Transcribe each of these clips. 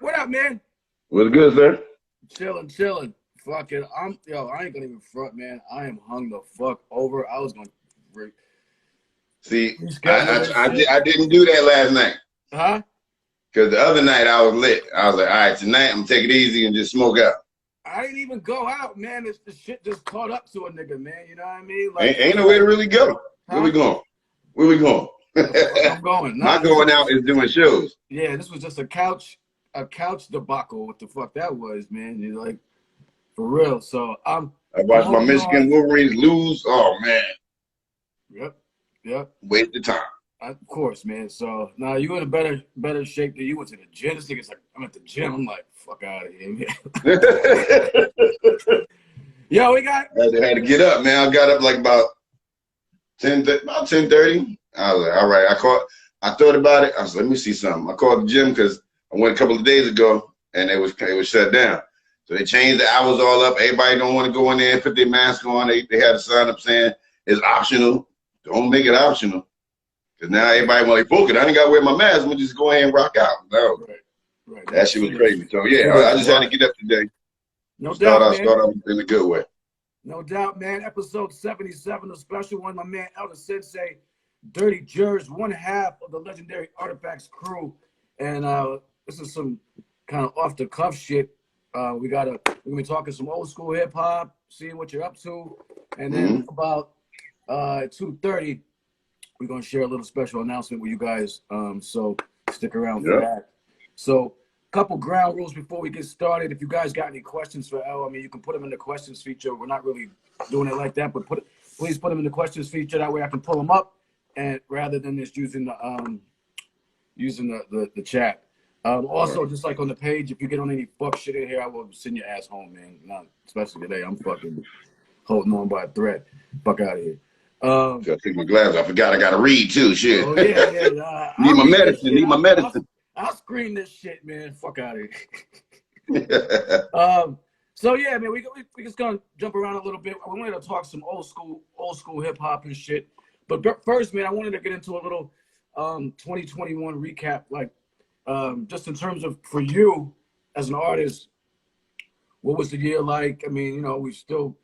What up, man? What's good, sir? Chilling. Fucking, I ain't gonna even front, man. I am hung the fuck over. I was gonna see. I didn't do that last night. Huh? Because the other night I was lit. I was like, all right, tonight I'm gonna take it easy and just smoke out. I didn't even go out, man. The shit just caught up to a nigga, man. You know what I mean? Like, ain't no way to really go. Huh? Where we going? I'm going. My going out is doing shows. Yeah, this was just a couch debacle. What the fuck that was, man? You're like, for real. So I watched my Michigan Wolverines lose. Oh man. Yep. Waste the time. Of course, man. So now you in a better shape than you went to the gym. This nigga's like, I'm at the gym. I'm like, fuck out of here. Yo, we got. I had to get up, man. I got up like about 10:30. I was like, all right. I thought about it. I was like, let me see something. I called the gym because I went a couple of days ago and it was shut down. So they changed the hours all up. Everybody don't want to go in there and put their mask on. They had a sign up saying it's optional. Don't make it optional. Because now everybody want to book it. I ain't got to wear my mask. I'm going to just go ahead and rock out. No. Right. That shit was crazy. So, yeah, I just had to get up today. No doubt, start off in a good way. No doubt, man. Episode 77, a special one. My man, Elder Sensei, Dirty Jers, one half of the legendary Artifacts crew. And this is some kind of off-the-cuff shit. We're going to be talking some old school hip-hop, seeing what you're up to. And then about 2:30, we're going to share a little special announcement with you guys. So stick around for that. So a couple ground rules before we get started. If you guys got any questions for El, I mean, you can put them in the questions feature. We're not really doing it like that, but please put them in the questions feature. That way I can pull them up, and rather than just using the chat. Also, just like on the page, if you get on any fuck shit in here, I will send your ass home, man. Not especially today. I'm fucking holding on by a thread. Fuck out of here. Gotta take my glasses. I forgot I gotta read too. Shit. Oh yeah. Need my medicine. I'll screen this shit, man. Fuck out of here. So yeah, man, we just gonna jump around a little bit. We wanted to talk some old school hip hop and shit. But first, man, I wanted to get into a little 2021 recap, like just in terms of for you as an artist, what was the year like? I mean, you know, we still.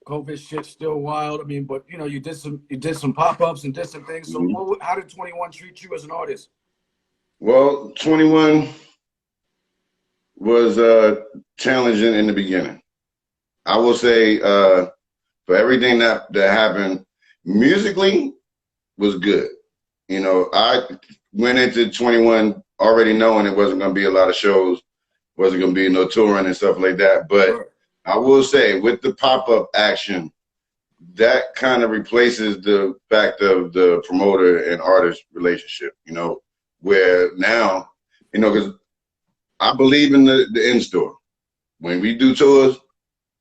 COVID shit still wild. I mean, but you know, you did some pop-ups and did some things. So how did 21 treat you as an artist? Well, 21 was challenging in the beginning. I will say for everything that happened, musically was good. You know, I went into 21 already knowing it wasn't going to be a lot of shows, wasn't going to be no touring and stuff like that. But sure. I will say, with the pop-up action, that kind of replaces the fact of the promoter and artist relationship, you know, where now, you know, because I believe in the in-store. When we do tours,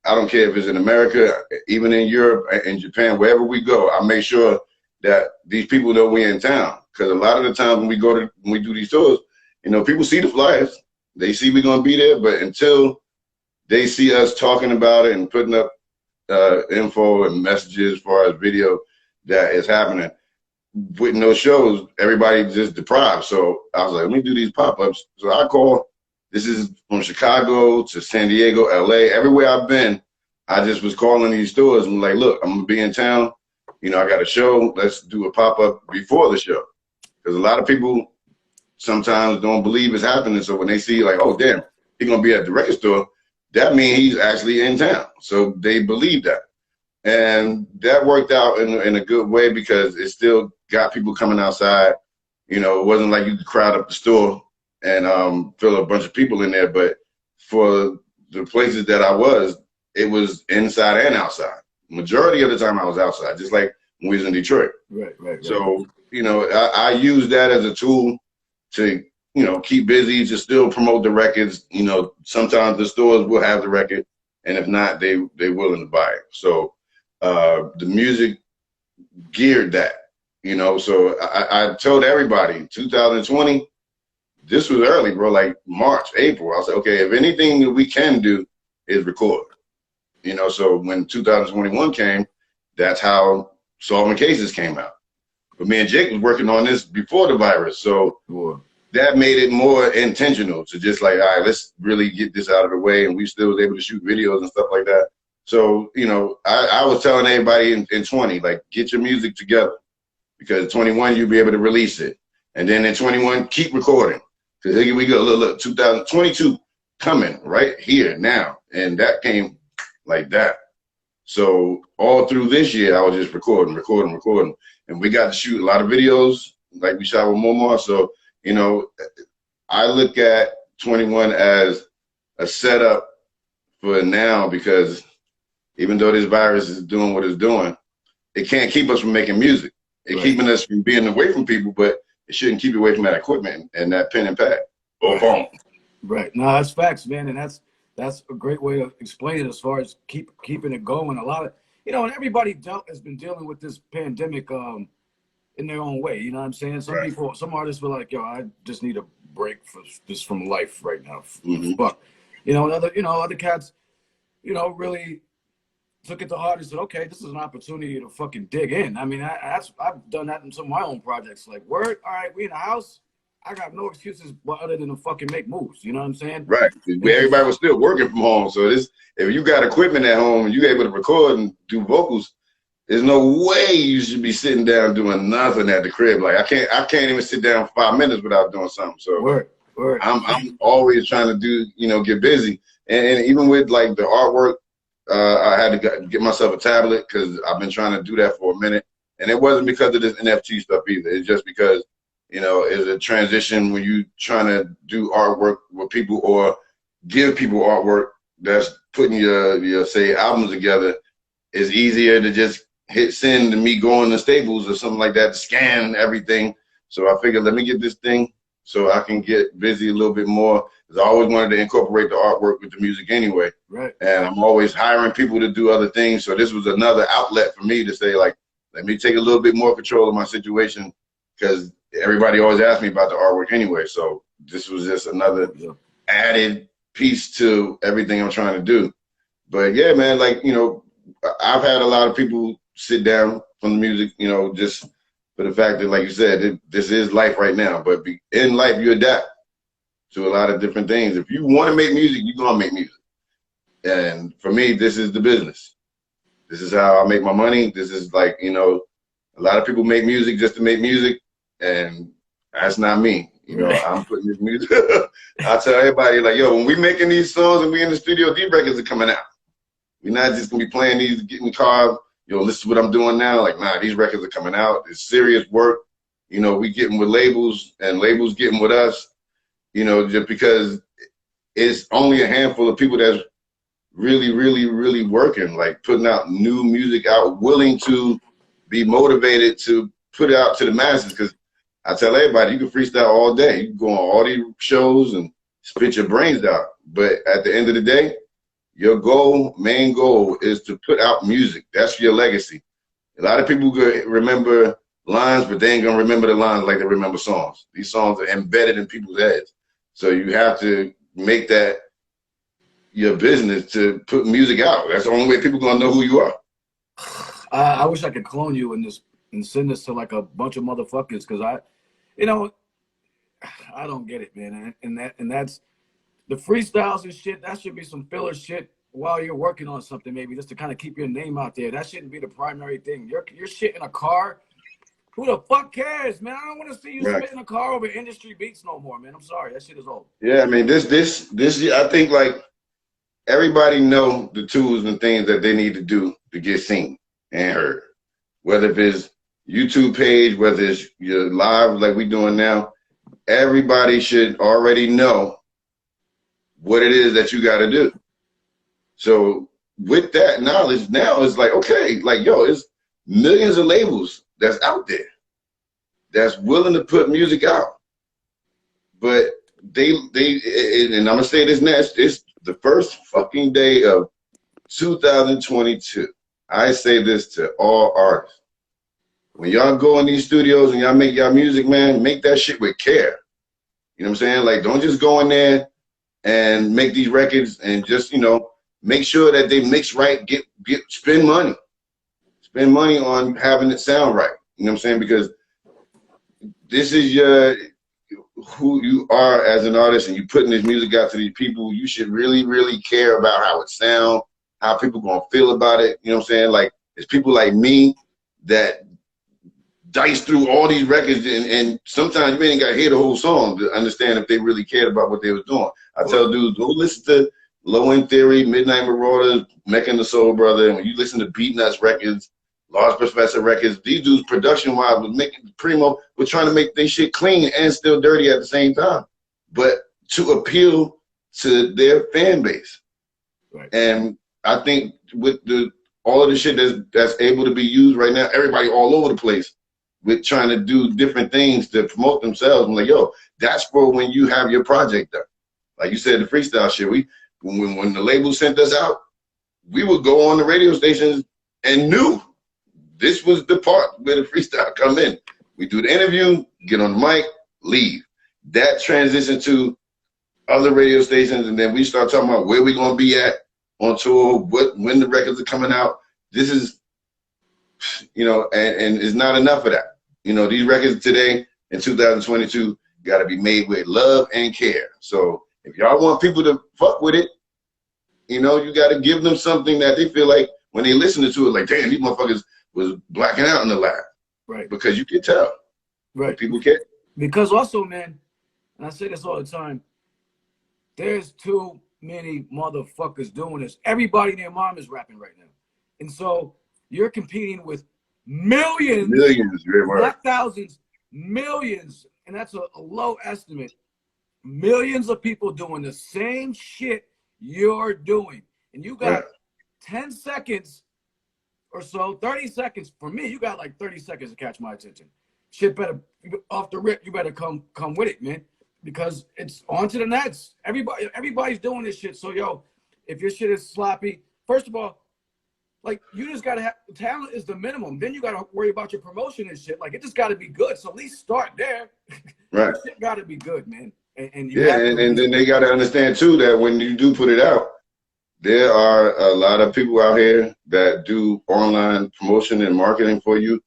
I don't care if it's in America, even in Europe, in Japan, wherever we go, I make sure that these people know we're in town. Because a lot of the times when we do these tours, you know, people see the flyers, they see we're going to be there, but until they see us talking about it and putting up info and messages as far as video that is happening. With no shows, everybody just deprived. So I was like, let me do these pop-ups. So I call, this is from Chicago to San Diego, LA, everywhere I've been, I just was calling these stores and like, look, I'm gonna be in town. You know, I got a show. Let's do a pop-up before the show. Because a lot of people sometimes don't believe it's happening. So when they see like, oh, damn, he's gonna be at the record store, that means he's actually in town. So they believe that. And that worked out in a good way because it still got people coming outside. You know, it wasn't like you could crowd up the store and fill a bunch of people in there. But for the places that I was, it was inside and outside. Majority of the time I was outside, just like when we was in Detroit. Right. So, you know, I use that as a tool to, you know, keep busy, to still promote the records. You know, sometimes the stores will have the record, and if not, they're willing to buy it. So the music geared that, you know. So I told everybody, 2020, this was early, bro, like March, April. I was like, okay, if anything that we can do is record, you know. So when 2021 came, that's how Solving Cases came out. But me and Jake was working on this before the virus. So that made it more intentional to just like, all right, let's really get this out of the way. And we still was able to shoot videos and stuff like that. So, you know, I was telling everybody in 20, like, get your music together, because 21, you'll be able to release it. And then in 21, keep recording. Because here we go, look, 2022 coming right here now. And that came like that. So all through this year, I was just recording. And we got to shoot a lot of videos, like we shot with Momo. So, you know, I look at 21 as a setup for now, because even though this virus is doing what it's doing, it can't keep us from making music. It's keeping us from being away from people, but it shouldn't keep you away from that equipment and that pen and pad. Or phone. Right. No, that's facts, man. And that's a great way to explain it as far as keeping it going. A lot of, you know, and everybody has been dealing with this pandemic in their own way. You know what I'm saying? Some people, some artists were like, yo, I just need a break from life right now. But, you know, other cats, you know, really took it to heart and said, okay, this is an opportunity to fucking dig in. I mean, I've done that in some of my own projects. Like, word, all right, we in the house. I got no excuses other than to fucking make moves. You know what I'm saying? Right. Everybody was still working from home. So if you got equipment at home and you're able to record and do vocals, there's no way you should be sitting down doing nothing at the crib. Like I can't even sit down 5 minutes without doing something. So word. I'm always trying to do, you know, get busy. And even with like the artwork, I had to get myself a tablet because I've been trying to do that for a minute. And it wasn't because of this NFT stuff either. It's just because, you know, it's a transition when you trying to do artwork with people or give people artwork that's putting your say albums together. It's easier to just hit send than me going to Staples or something like that to scan everything. So I figured, let me get this thing so I can get busy a little bit more. Because I always wanted to incorporate the artwork with the music anyway. Right. And I'm always hiring people to do other things. So this was another outlet for me to say, like, let me take a little bit more control of my situation, because everybody always asks me about the artwork anyway. So this was just another added piece to everything I'm trying to do. But yeah, man, like, you know, I've had a lot of people sit down from the music, you know, just for the fact that, like you said, this is life right now. But in life, you adapt to a lot of different things. If you want to make music, you're going to make music. And for me, this is the business. This is how I make my money. This is like, you know, a lot of people make music just to make music, and that's not me. You know, I'm putting this music. I tell everybody, like, yo, when we making these songs and we in the studio, these records are coming out. We're not just going to be playing these, getting in the car, you know, listen to what I'm doing now. Like, nah, these records are coming out. It's serious work. You know, we getting with labels and labels getting with us, you know, just because it's only a handful of people that's really, really, really working, like putting out new music out, willing to be motivated to put it out to the masses. Because I tell everybody, you can freestyle all day. You can go on all these shows and spit your brains out. But at the end of the day, your main goal is to put out music. That's your legacy. A lot of people remember lines, but they ain't gonna remember the lines like they remember songs. These songs are embedded in people's heads. So you have to make that your business to put music out. That's the only way people gonna know who you are. I wish I could clone you and send this to like a bunch of motherfuckers, because you know, I don't get it, man. And that's the freestyles and shit. That should be some filler shit while you're working on something, maybe just to kind of keep your name out there. That shouldn't be the primary thing. Your shit in a car. Who the fuck cares, man? I don't want to see you spitting a car over industry beats no more, man. I'm sorry, that shit is old. Yeah, I mean, this I think like everybody know the tools and things that they need to do to get seen and heard. Whether if it's YouTube page, whether it's your live like we doing now, everybody should already know what it is that you got to do. So with that knowledge, now it's like, okay, like, yo, it's millions of labels that's out there that's willing to put music out. But they and I'm gonna say this next, it's the first fucking day of 2022. I say this to all artists. When y'all go in these studios and y'all make y'all music, man, make that shit with care. You know what I'm saying? Like, don't just go in there and make these records and just, you know, make sure that they mix right, spend money. Spend money on having it sound right. You know what I'm saying? Because this is who you are as an artist and you putting this music out to these people, you should really, really care about how it sounds, how people gonna feel about it. You know what I'm saying? Like, it's people like me that dice through all these records, and sometimes you ain't got to hear the whole song to understand if they really cared about what they was doing. I tell dudes, go listen to Low End Theory, Midnight Marauders, Mecca and the Soul Brother, and when you listen to Beat Nuts records, Large Professor records, these dudes production-wise was making Primo was trying to make their shit clean and still dirty at the same time, but to appeal to their fan base. Right. And I think with all of the shit that's able to be used right now, everybody all over the place with trying to do different things to promote themselves. I'm like, yo, that's for when you have your project done. Like you said, the freestyle shit. When the label sent us out, we would go on the radio stations and knew this was the part where the freestyle come in. We do the interview, get on the mic, leave. That transition to other radio stations, and then we start talking about where we're gonna be at on tour, when the records are coming out. This is, you know, and it's not enough of that. You know, these records today in 2022 got to be made with love and care. So if y'all want people to fuck with it, you know, you got to give them something that they feel like when they listen to it, like, damn, these motherfuckers was blacking out in the lab. Right. Because you can tell. Right. People care. Because also, man, and I say this all the time, there's too many motherfuckers doing this. Everybody and their mom is rapping right now. And so you're competing with millions, not thousands, millions, and that's a low estimate. Millions of people doing the same shit you're doing. And you got 10 seconds or so, 30 seconds. For me, you got like 30 seconds to catch my attention. Shit better, off the rip, you better come with it, man. Because it's on to the next. Everybody's doing this shit. So, yo, if your shit is sloppy, first of all, like, you just gotta have talent is the minimum. Then you gotta worry about your promotion and shit. Like, it just gotta be good. So at least start there. Right. Shit gotta be good, man. And then they gotta understand too that when you do put it out, there are a lot of people out here that do online promotion and marketing for you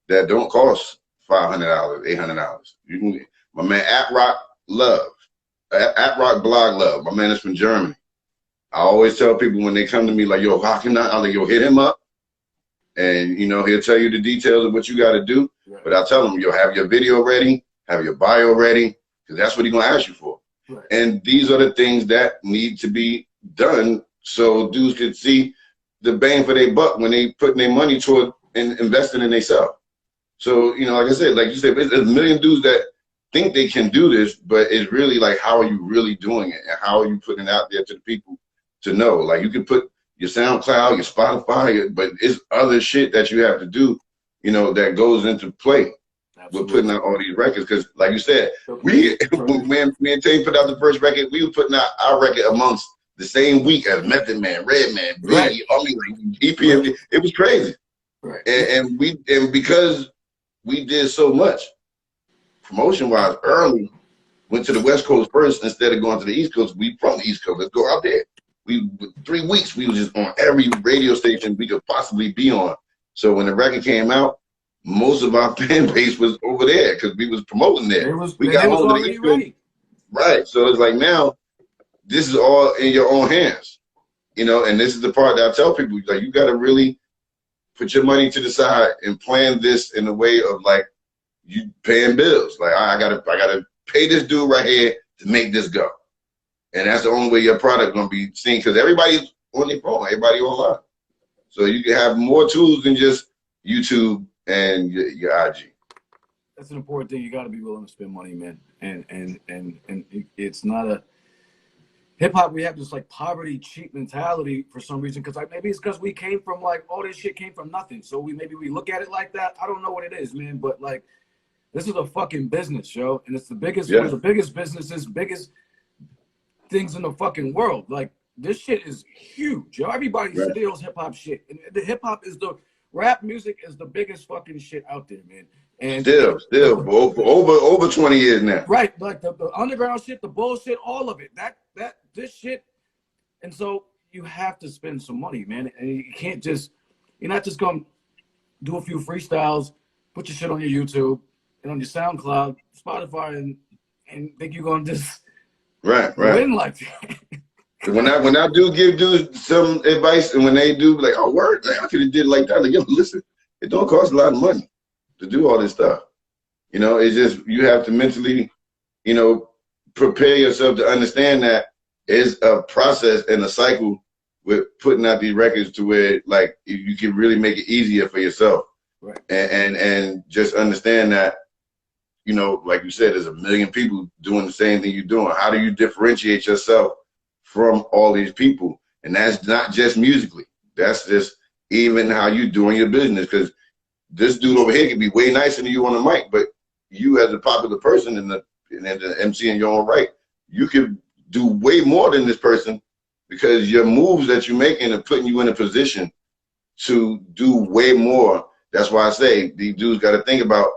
that don't cost $500, $800. You can, my man AppRock Blog Love. My man is from Germany. I always tell people when they come to me like, yo, how can I? I'm like, yo, hit him up. And, you know, he'll tell you the details of what you got to do. Right. But I tell him, yo, have your video ready, have your bio ready, because that's what he's going to ask you for. Right. And these are the things that need to be done so dudes can see the bang for their buck when they putting their money toward and investing in themselves. So, you know, like I said, like you said, there's a million dudes that think they can do this, but it's really like, how are you really doing it? And how are you putting it out there to the people to know? Like, you can put your SoundCloud, your Spotify, but it's other shit that you have to do, you know, that goes into play. Absolutely. With putting out all these records. Because, like you said, when me and Tay put out the first record, we were putting out our record amongst the same week as Method Man, Redman, Biggie, right. I mean, like, EPMD. Right. It was crazy. Right. And because we did so much promotion-wise early, went to the West Coast first instead of going to the East Coast. We from the East Coast. Let's go out there. 3 weeks, we was just on every radio station we could possibly be on. So when the record came out, most of our fan base was over there because we was promoting there. We got home to the East Coast. Right. So it's like, now this is all in your own hands, you know, and this is the part that I tell people, like, you got to really put your money to the side and plan this in a way of, like, you paying bills. Like, I gotta pay this dude right here to make this go. And that's the only way your product gonna be seen, because everybody's on their phone, everybody online. So you can have more tools than just YouTube and your IG. That's an important thing. You got to be willing to spend money, man. And it's not a hip hop. We have this like poverty cheap mentality for some reason, because maybe it's because we came from, like, all this shit came from nothing. So maybe we look at it like that. I don't know what it is, man. But, like, this is a fucking business, yo, and it's the biggest, one of the biggest businesses, biggest things in the fucking world. Like, this shit is huge, yo. Everybody steals hip hop shit, and the hip hop is the rap music is the biggest fucking shit out there, man. And still for over 20 years now. Right, like the underground shit, the bullshit, all of it. This shit, and so you have to spend some money, man. And you can't just, you're not just gonna do a few freestyles, put your shit on your YouTube and on your SoundCloud, Spotify, and think you're gonna just right. win like that. When I do give dudes some advice, and when they do, like, oh, word, like, I could have did it like that. Like, yo, listen, it don't cost a lot of money to do all this stuff. You know, it's just you have to mentally, you know, prepare yourself to understand that it's a process and a cycle with putting out these records to where, like, you can really make it easier for yourself. Right. And just understand that, you know, like you said, there's a million people doing the same thing you're doing. How do you differentiate yourself from all these people? And that's not just musically. That's just even how you doing your business. Because this dude over here can be way nicer than you on the mic, but you as a popular person and the MC in your own right, you can do way more than this person because your moves that you're making are putting you in a position to do way more. That's why I say these dudes got to think about,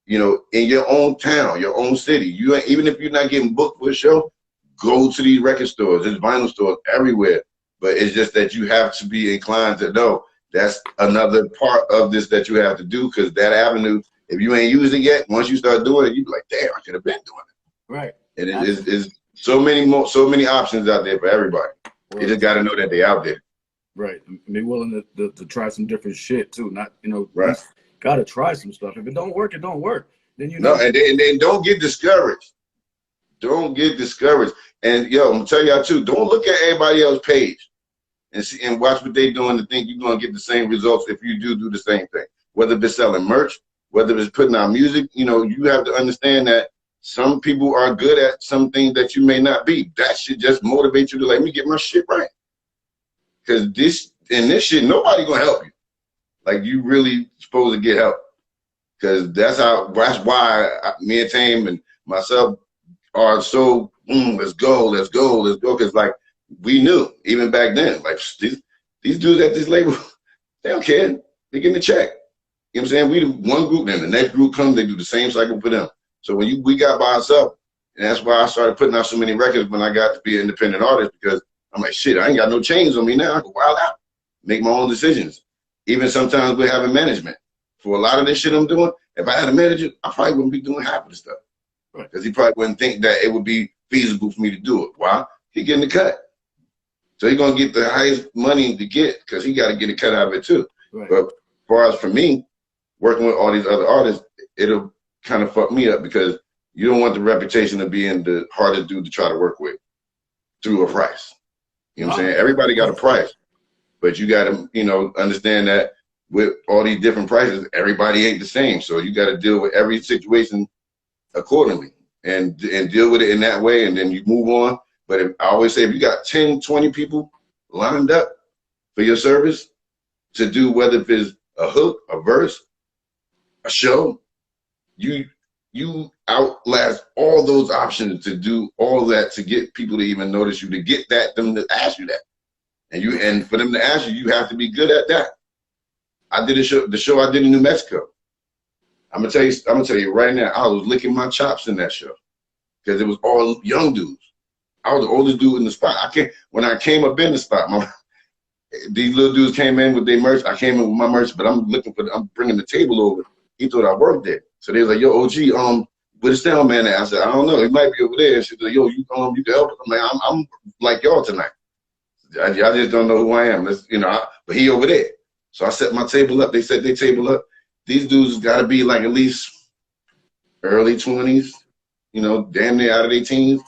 you know, in your own town, your own city. You even if you're not getting booked for a show, go to these record stores. There's vinyl stores everywhere. But it's just that you have to be inclined to know that's another part of this that you have to do, because that avenue, if you ain't used it yet, once you start doing it, you be like, damn, I could have been doing it. Right. And it is so many options out there for everybody. Right. You just got to know that they're out there. Right. And be willing to try some different shit too. Not, you know, right. Got to try some stuff. If it don't work, it don't work. Then you know. No, and then don't get discouraged. Don't get discouraged. And yo, I'm gonna tell y'all too, don't look at everybody else's page and see and watch what they doing to think you're gonna get the same results if you do the same thing. Whether it's selling merch, whether it's putting out music, you know, you have to understand that some people are good at something that you may not be. That should just motivate you to let me get my shit right. Because this shit, nobody gonna help you. Like, you really supposed to get help. Because that's why me and Tame and myself are so, let's go. Because, like, we knew, even back then, like, these dudes at this label, they don't care. They getting a check. You know what I'm saying? We the one group, then the next group comes, they do the same cycle for them. So when we got by ourselves, and that's why I started putting out so many records when I got to be an independent artist, because I'm like, shit, I ain't got no chains on me now. I can wild out, make my own decisions. Even sometimes we're having management. For a lot of this shit I'm doing, if I had a manager, I probably wouldn't be doing half of the stuff. Because he probably wouldn't think that it would be feasible for me to do it. Why? He getting the cut. So he's going to get the highest money to get, because he got to get a cut out of it too. Right. But as far as for me, working with all these other artists, it'll kind of fuck me up, because you don't want the reputation of being the hardest dude to try to work with through a price. You know what I'm saying? Everybody got a price. But you got to, you know, understand that with all these different prices, everybody ain't the same. So you got to deal with every situation accordingly and deal with it in that way, and then you move on. But I always say, if you got 10, 20 people lined up for your service to do, whether if it's a hook, a verse, a show, you outlast all those options to do all that, to get people to even notice you, to get them to ask you that. And for them to ask you, you have to be good at that. I did the show I did in New Mexico. I'm gonna tell you right now, I was licking my chops in that show, because it was all young dudes. I was the oldest dude in the spot. When I came up in the spot, these little dudes came in with their merch. I came in with my merch, but I'm bringing the table over. He thought I worked there. So they was like, yo, OG, where's the sound man at? I said, I don't know. He might be over there. And she was like, yo, you can help us. I'm like, I'm like y'all tonight. I just don't know who I am. But he over there. So I set my table up. They set their table up. These dudes got to be like at least early 20s, you know, damn near out of their teens.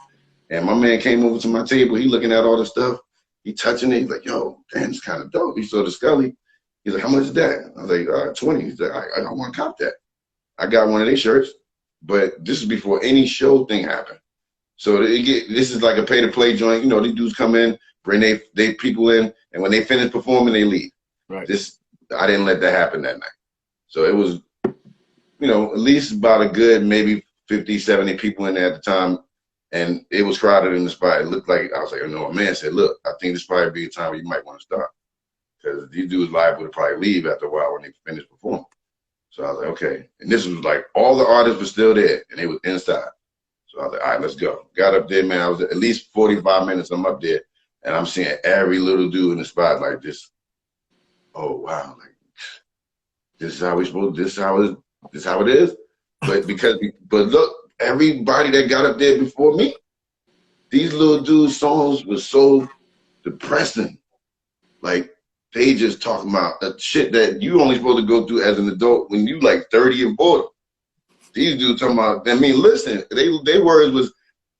And my man came over to my table. He looking at all the stuff. He touching it. He's like, yo, damn, it's kind of dope. He saw the Scully. He's like, how much is that? I was like, 20. He's like, I don't want to cop that. I got one of their shirts, but this is before any show thing happened. So this is like a pay-to-play joint. You know, these dudes come in, bring they people in, and when they finish performing, they leave. Right. I didn't let that happen that night. So it was, you know, at least about a good maybe 50, 70 people in there at the time, and it was crowded in the spot. It looked like, I was like, my man said, look, I think this probably be a time where you might want to stop, because these dudes liable to probably leave after a while when they finish performing. So I was like, okay. And this was like, all the artists were still there, and they was inside. So I was like, all right, let's go. Got up there, man. I was at least 45 minutes. I'm up there, and I'm seeing every little dude in the spot like this. Oh, wow. Like, this is how we supposed, this is how it is. But look, everybody that got up there before me. These little dudes' songs were so depressing. Like, they just talking about the shit that you only supposed to go through as an adult when you like 30 and 40. These dudes talking about, I mean, listen, they words was,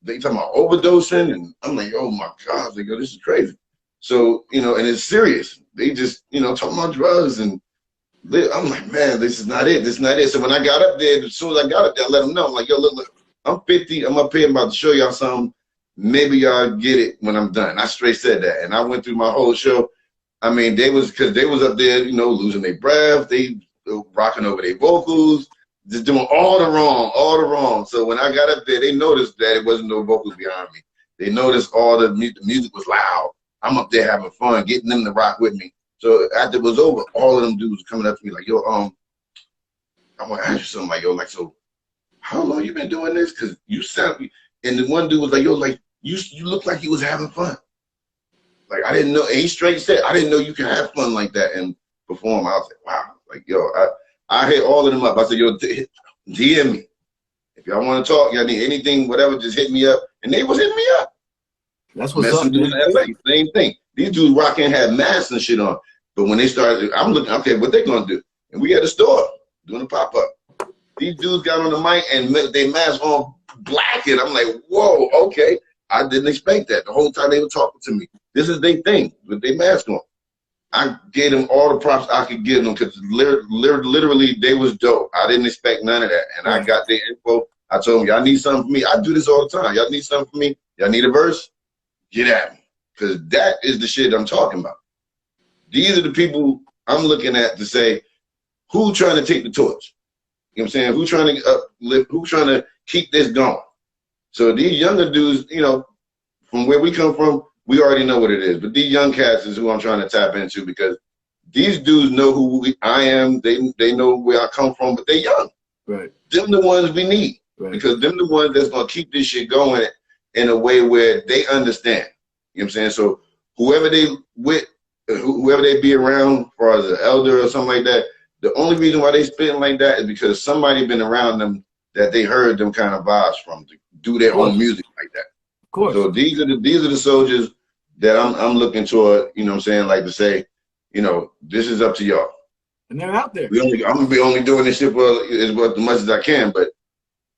they talking about overdosing, and I'm like, oh my God, like, yo, this is crazy. So, you know, and it's serious. They just, you know, talking about drugs, and I'm like, man, this is not it. This is not it. So when I got up there, as soon as I got up there, I let them know. I'm like, yo, look, I'm 50. I'm up here. I'm about to show y'all something. Maybe y'all get it when I'm done. I straight said that. And I went through my whole show. I mean, because they was up there, you know, losing their breath. They rocking over their vocals, just doing all the wrong. So when I got up there, they noticed that it wasn't no vocals behind me. They noticed all the music was loud. I'm up there having fun, getting them to rock with me. So after it was over, all of them dudes were coming up to me like, yo, I want to ask you something. Like, yo, like, so how long you been doing this? Because you sound, and the one dude was like, yo, like, you look like you was having fun. Like, I didn't know, and he straight said, I didn't know you can have fun like that and perform. I was like, wow. Like, yo, I hit all of them up. I said, yo, DM me. If y'all want to talk, y'all need anything, whatever, just hit me up. And they was hitting me up. That's what's up, man. In LA, same thing. These dudes rocking had masks and shit on. But when they started, I'm looking, okay, what they gonna do? And we at the store doing a pop-up. These dudes got on the mic and they mask on black, and I'm like, whoa, okay. I didn't expect that. The whole time they were talking to me. This is their thing with their mask on. I gave them all the props I could give them because literally they was dope. I didn't expect none of that. And I got their info. I told them, y'all need something from me. I do this all the time. Y'all need something from me? Y'all need a verse? Get at me. Because that is the shit I'm talking about. These are the people I'm looking at to say, who trying to take the torch? You know what I'm saying? Who trying to uplift? Who trying to keep this going? So these younger dudes, you know, from where we come from, we already know what it is. But these young cats is who I'm trying to tap into because these dudes know who I am. They know where I come from, but they're young. Right. Them the ones we need. Right. Because them the ones that's going to keep this shit going in a way where they understand. You know what I'm saying? So whoever they with, whoever they be around, for as an elder or something like that, the only reason why they spitting like that is because somebody been around them that they heard them kind of vibes from to do their own music like that. Of course. So these are the soldiers that I'm looking toward, you know what I'm saying, like to say, you know, this is up to y'all. And they're out there. I'm gonna be only doing this shit for as much as I can, but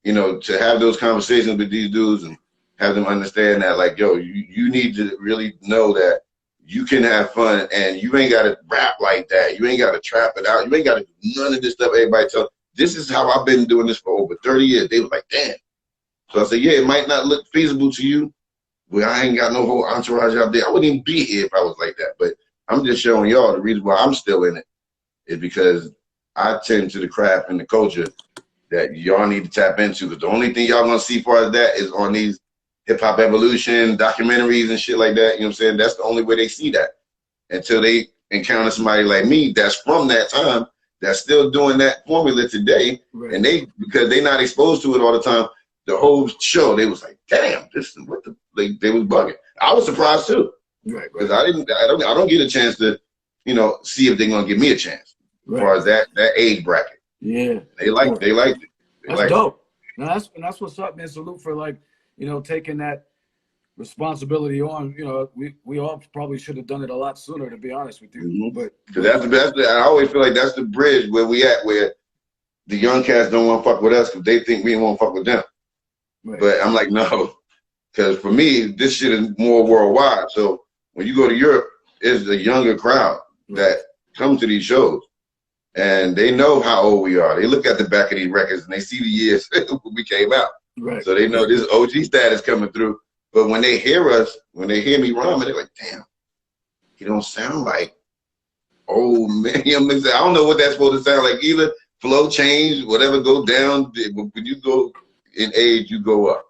you know, to have those conversations with these dudes and have them understand that, like, yo, you need to really know that you can have fun and you ain't gotta rap like that. You ain't gotta trap it out. You ain't gotta do none of this stuff everybody tells. This is how I've been doing this for over 30 years. They was like, damn. So I said, yeah, it might not look feasible to you, but I ain't got no whole entourage out there. I wouldn't even be here if I was like that. But I'm just showing y'all the reason why I'm still in it is because I tend to the craft and the culture that y'all need to tap into. Because the only thing y'all gonna see far as that is on these hip hop evolution documentaries and shit like that. You know what I'm saying? That's the only way they see that. Until they encounter somebody like me that's from that time, that's still doing that formula today. Right. And because they not exposed to it all the time, the whole show, they was like, damn, this is what they was bugging. I was surprised too. Right. Because I don't get a chance to, you know, see if they're gonna give me a chance. Right. As far as that age bracket. Yeah. They liked it. That's dope. Now that's what's up, man. Salute for, like, you know, taking that responsibility on. You know, we all probably should have done it a lot sooner, to be honest with you. Mm-hmm. But that's the best. I always feel like that's the bridge where we at, where the young cats don't want to fuck with us because they think we don't want to fuck with them. Right. But I'm like, no, because for me, this shit is more worldwide. So when you go to Europe, it's a younger crowd that come to these shows. And they know how old we are. They look at the back of these records and they see the years when we came out. Right. So they know this OG status coming through. But when they hear us, when they hear me rhyming, they're like, damn, he don't sound like old man. You know what I'm saying? I don't know what that's supposed to sound like either. Flow change, whatever go down. When you go in age, you go up.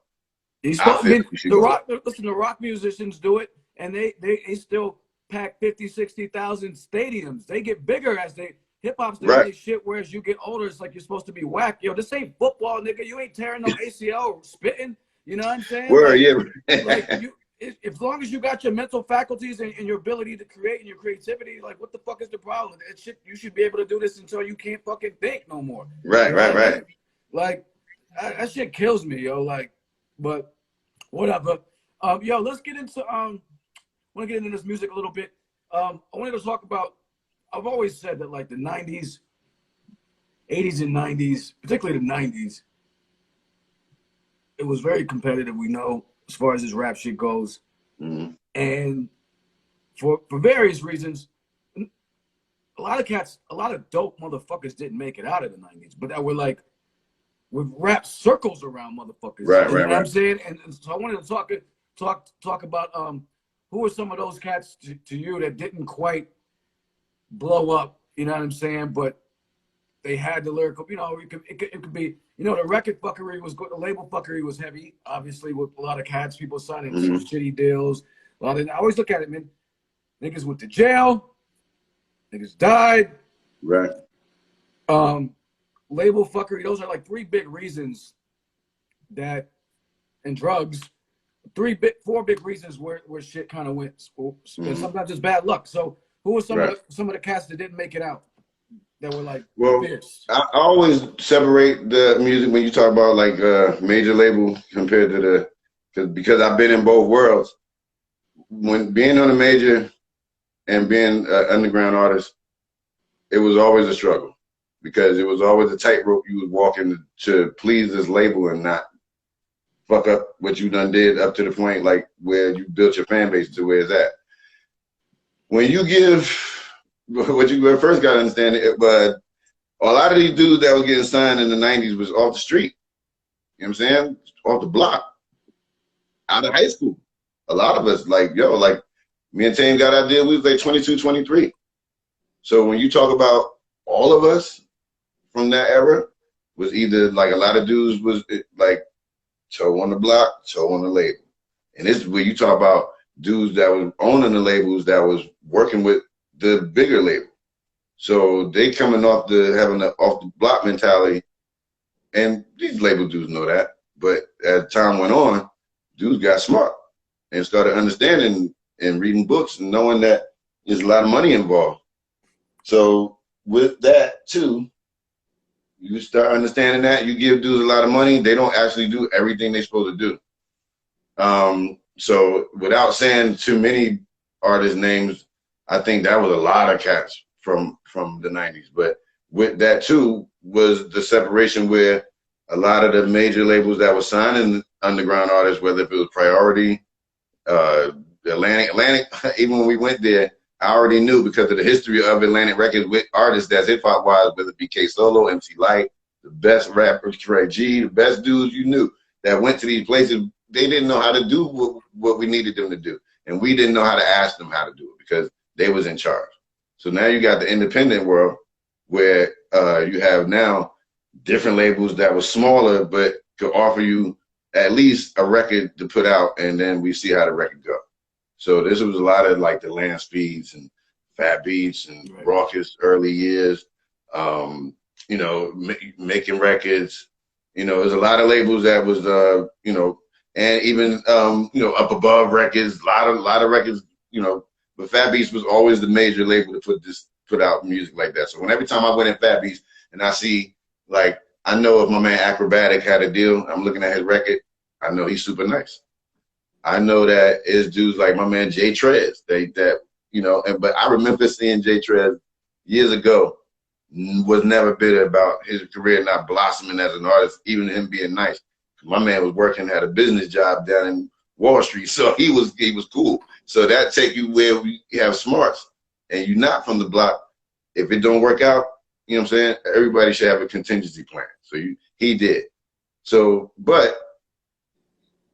The rock musicians do it, and they still pack 50, 60,000 stadiums. They get bigger as they hip hop's doing this shit. Whereas you get older, it's like you're supposed to be whack. Yo, this ain't football, nigga. You ain't tearing no ACL spitting. You know what I'm saying? As long as you got your mental faculties and your ability to create and your creativity, like, what the fuck is the problem? You should be able to do this until you can't fucking think no more. Right. Like, that shit kills me, yo. Like, but whatever. Yo, let's get into want to get into this music a little bit. I wanted to talk about. I've always said that like the '90s, '80s, and '90s, particularly the '90s, it was very competitive. We know as far as this rap shit goes, and for various reasons, a lot of dope motherfuckers didn't make it out of the '90s, but that were like with rap circles around motherfuckers. Right, you know right, what I'm right. saying? And so I wanted to talk about who are some of those cats to you that didn't quite blow up, you know what I'm saying? But they had the lyrical, you know, it could be, you know, the record fuckery was good, the label fuckery was heavy, obviously, with a lot of cats, people signing some shitty deals. I always look at it, man. Niggas went to jail, niggas died. Right. Label fuckery, those are like three big reasons that, and drugs, four big reasons where shit kind of went. And sometimes it's bad luck. So who were some of the cats that didn't make it out? That were like fierce? I always separate the music when you talk about like major label compared to because I've been in both worlds. When being on a major and being an underground artist, it was always a struggle because it was always a tightrope you was walking to please this label and not fuck up what you done did up to the point like where you built your fan base to where it's at. When you give what you first got to understand it, but a lot of these dudes that was getting signed in the '90s was off the street. You know what I'm saying? Off the block, out of high school. A lot of us, like, yo, like me and Tame got our deal, we was like 22, 23. So when you talk about all of us from that era, was either like a lot of dudes was like toe on the block, toe on the label. And this is where you talk about dudes that was owning the labels that was working with the bigger label. So they coming off having the off the block mentality, and these label dudes know that. But as time went on, dudes got smart and started understanding and reading books and knowing that there's a lot of money involved. So with that too, you start understanding that you give dudes a lot of money, they don't actually do everything they're supposed to do. So without saying too many artist names, I think that was a lot of cats from the '90s. But with that too was the separation where a lot of the major labels that were signing underground artists, whether if it was Priority, Atlantic, even when we went there, I already knew because of the history of Atlantic Records with artists that's hip hop wise, whether it be K Solo, MC Light, the best rappers, Trey G, the best dudes you knew that went to these places. They didn't know how to do what we needed them to do. And we didn't know how to ask them how to do it because they was in charge. So now you got the independent world where you have now different labels that were smaller but could offer you at least a record to put out, and then we see how the record go. So this was a lot of like the Land Speeds and Fat Beats and Raucous early years, you know, making records. You know, there's a lot of labels that was, you know, and even, you know, Up Above Records, a lot of records, you know, but Fat Beats was always the major label to put out music like that. So every time I went in Fat Beats and I see, like, I know if my man Acrobatic had a deal, I'm looking at his record, I know he's super nice. I know that it's dudes like my man Jay Trez, that you know, but I remember seeing Jay Trez years ago, was never bitter about his career not blossoming as an artist, even him being nice. My man was working, had a business job down in Wall Street, so he was cool. So that take you where we have smarts, and you're not from the block. If it don't work out, you know what I'm saying? Everybody should have a contingency plan. So he did. So, but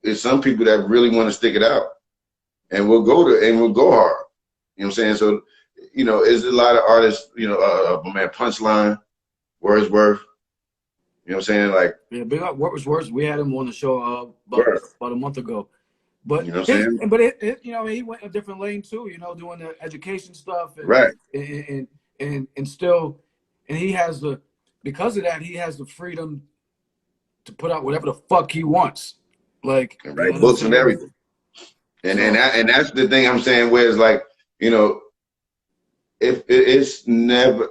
there's some people that really want to stick it out, and we'll go hard. You know what I'm saying? So, you know, there's a lot of artists. You know, my man Punchline, Wordsworth. You know what I'm saying? Like, yeah, big up Wordsworth. We had him on the show about a month ago. But you know what I'm saying? But you know, he went a different lane too. You know, doing the education stuff, and, right? And still, and he has because of that, he has the freedom to put out whatever the fuck he wants. Like, and write books and everything. And that's the thing I'm saying, where it's like, you know, if it's never,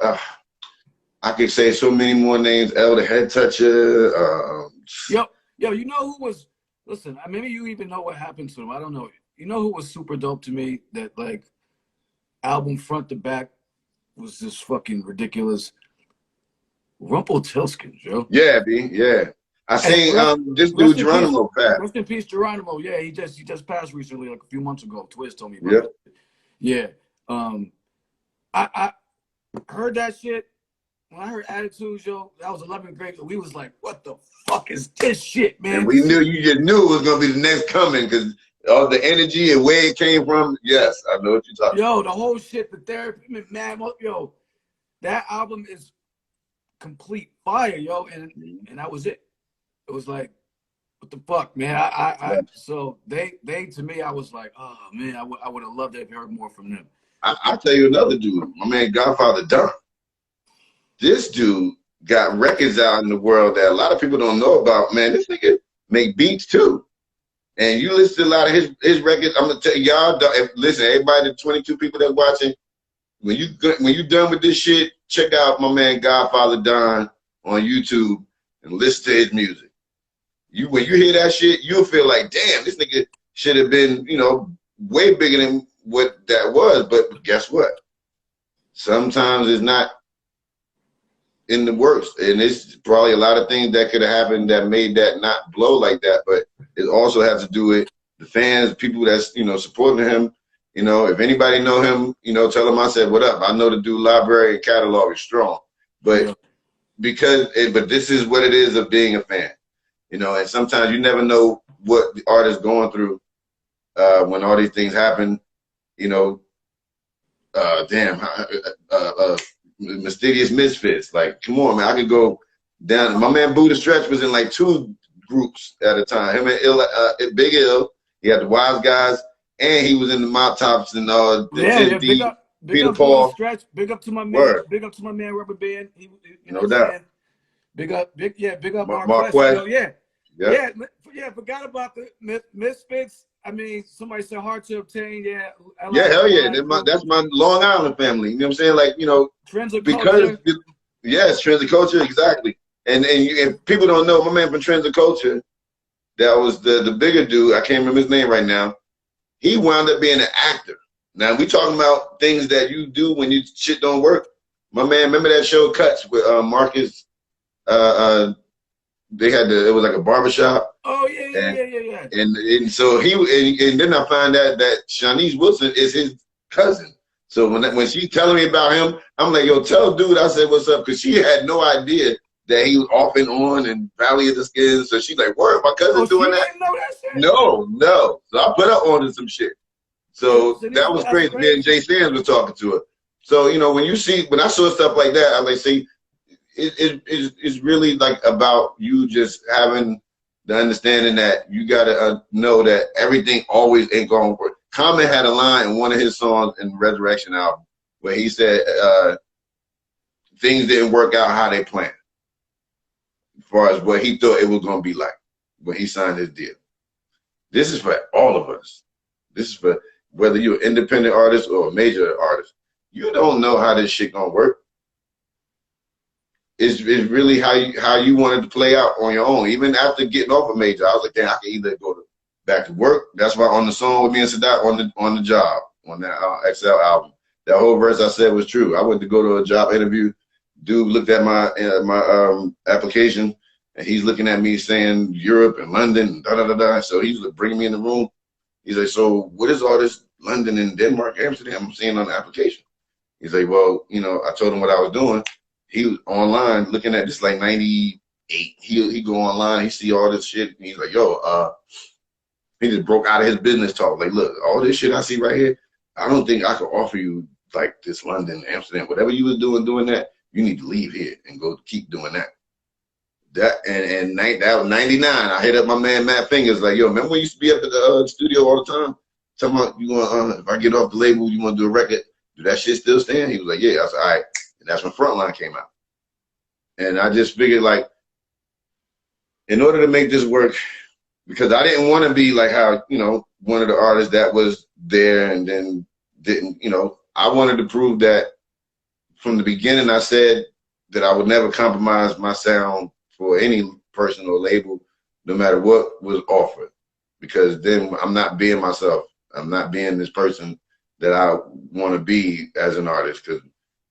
I could say so many more names, Elder Head Toucher, Yo, you know who was, listen, maybe you even know what happened to him. I don't know. You know who was super dope to me that, like, album front to back was just fucking ridiculous? Rumpelstiltskin, yo. Yeah, B. Yeah. I And seen this dude rest in peace, Geronimo passed. rest in peace, Geronimo. Yeah, he just passed recently, like a few months ago. Twiz told me about Yeah. it. Yeah. I heard that shit. When I heard Attitudes, yo, that was 11th grade. We was like, what the fuck is this shit, man? And we knew, you just knew it was gonna be the next coming because all the energy and where it came from. Yes, I know what you're talking about. Yo, the whole shit, the therapy, man, yo, that album is complete fire, yo, and that was it. It was like, what the fuck, man? So they to me, I was like, oh man, I would have loved to have heard more from them. I'll tell you another dude, my man Godfather Don. This dude got records out in the world that a lot of people don't know about. Man, this nigga make beats too. And you listen to a lot of his records. I'm gonna tell y'all, listen, everybody, the 22 people that's watching, when you done with this shit, check out my man Godfather Don on YouTube and listen to his music. When you hear that shit, you'll feel like, damn, this nigga should have been, way bigger than what that was. But guess what? Sometimes it's not in the works, and it's probably a lot of things that could have happened that made that not blow like that. But it also has to do with the fans, people that's supporting him. If anybody know him, tell him I said what up. I know the dude library and catalog is strong, but but this is what it is of being a fan, and sometimes you never know what the artist's going through when all these things happen. Mysterious Misfits. Like, come on, man. I could go down. My man Buddha Stretch was in like 2 groups at a time. Him and Big Ill. He had the Wise Guys, and he was in the Mop Tops and big up Peter Paul. Stretch. Big up to my man. Word. Big up to my man Rubber Band. No doubt. Big up Marquess. Yeah. Forgot about the Misfits. I mean, somebody said hard to obtain. Yeah. Hell yeah. That's my Long Island family. You know what I'm saying? Like, Trends of because culture. yes, Trends of Culture, exactly. And if people don't know, my man from Trends of Culture, that was the bigger dude. I can't remember his name right now. He wound up being an actor. Now we talking about things that you do when you shit don't work. My man, remember that show Cuts with Marcus? They had it was like a barbershop. Oh yeah. And so and then I find out that Shanice Wilson is his cousin. So when she's telling me about him, I'm like, yo, tell dude I said what's up, because she had no idea that he was off and on and Valley of the Skin. So she's like, word, my cousin doing that? Didn't know that shit? No. So I put her on to some shit. So that was crazy. Me and Jay Sands was talking to her. So when I saw stuff like that, I like see. It's really like about you just having the understanding that you gotta know that everything always ain't gonna work. Common had a line in one of his songs in the Resurrection album where he said things didn't work out how they planned, as far as what he thought it was gonna be like when he signed his deal. This is for all of us. This is for whether you're an independent artist or a major artist. You don't know how this shit gonna work. It's really how you wanted to play out on your own. Even after getting off a major, I was like, damn, I can either go back to work. That's why on the song with me and Sadat on the job on that XL album, that whole verse I said was true. I went to go to a job interview. Dude looked at my application, and he's looking at me saying Europe and London and da da da da. So he's like, bringing me in the room. He's like, so what is all this London and Denmark, Amsterdam I'm seeing on the application? He's like, well, I told him what I was doing. He was online looking at this like 98. He go online, he see all this shit, and he's like, yo, he just broke out of his business talk. Like, look, all this shit I see right here, I don't think I could offer you like this London, Amsterdam, whatever you was doing that, you need to leave here and go keep doing that. That was 99. I hit up my man Matt Fingers, like, yo, remember when you used to be up at the studio all the time? Talking about you want if I get off the label, you want to do a record? Do that shit still stand? He was like, yeah. I said, all right. And that's when Frontline came out. And I just figured, like, in order to make this work, because I didn't want to be like how, one of the artists that was there and then didn't, I wanted to prove that from the beginning I said that I would never compromise my sound for any person or label, no matter what was offered, because then I'm not being myself. I'm not being this person that I want to be as an artist. Because,